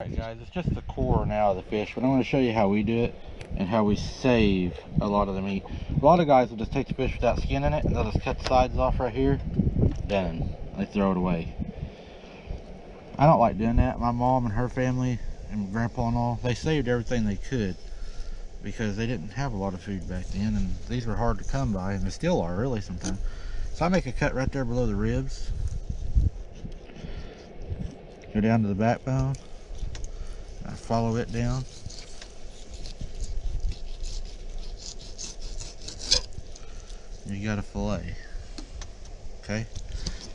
Alright guys, it's just the core now of the fish, but I'm going to show you how we do it and how we save a lot of the meat. A lot of guys will just take the fish without skin in it and they'll just cut the sides off right here. Done. They throw it away. I don't like doing that. My mom and her family and grandpa and all, they saved everything they could because they didn't have a lot of food back then, and these were hard to come by, and they still are really sometimes. So I make a cut right there below the ribs. Go down to the backbone. I follow it down. You got a fillet. Okay.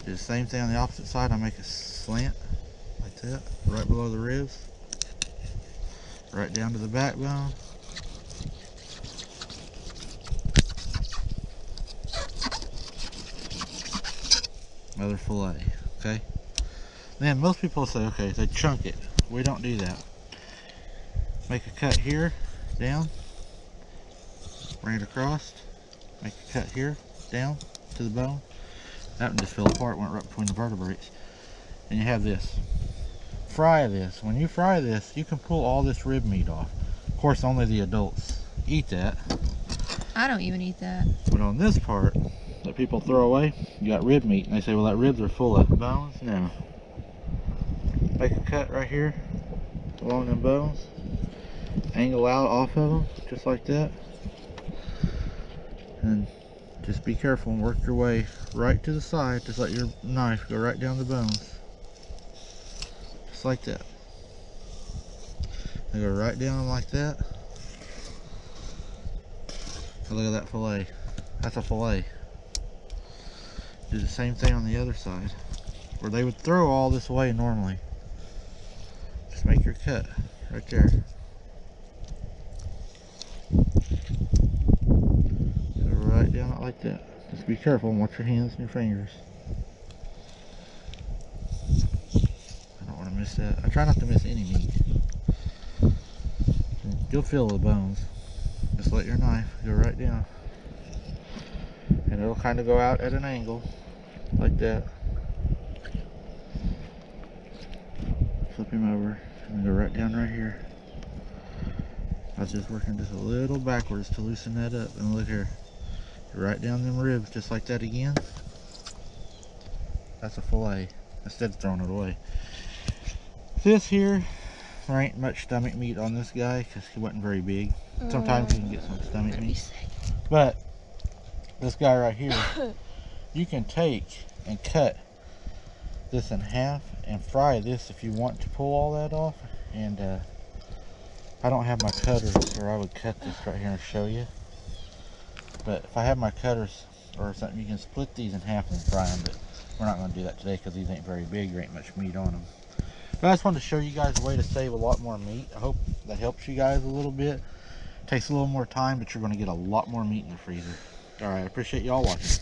Do the same thing on the opposite side. I make a slant like that, right below the ribs. Right down to the backbone. Another fillet. Okay. Then most people say, okay, they chunk it. We don't do that. Make a cut here, down, bring it across, make a cut here, down to the bone. That one just fell apart, went right between the vertebrae. And you have this. Fry this. When you fry this, you can pull all this rib meat off. Of course, only the adults eat that. I don't even eat that. But on this part that people throw away, you got rib meat, and they say, well, that ribs are full of bones. No. Make a cut right here along them bones. Angle out off of them, just like that. And just be careful and work your way right to the side. Just let your knife go right down the bones. Just like that. And go right down like that. And look at that fillet. That's a fillet. Do the same thing on the other side, where they would throw all this away normally. Just make your cut right there. Go right down it like that. Just be careful and watch your hands and your fingers. I don't want to miss that. I try not to miss any meat. You'll feel the bones. Just let your knife go right down. And it'll kind of go out at an angle like that. Flip him over and go right down right here. I was just working just a little backwards to loosen that up. And look here. Right down them ribs just like that again. That's a fillet. Instead of throwing it away. This here, there ain't much stomach meat on this guy because he wasn't very big. Sometimes you can get some stomach meat. But this guy right here, you can take and cut this in half and fry this if you want to pull all that off. And I don't have my cutters, or I would cut this right here and show you. But if I have my cutters or something, you can split these in half and fry them. But we're not going to do that today because these ain't very big. There ain't much meat on them. But I just wanted to show you guys a way to save a lot more meat. I hope that helps you guys a little bit. It takes a little more time, but you're going to get a lot more meat in the freezer. Alright, I appreciate y'all watching.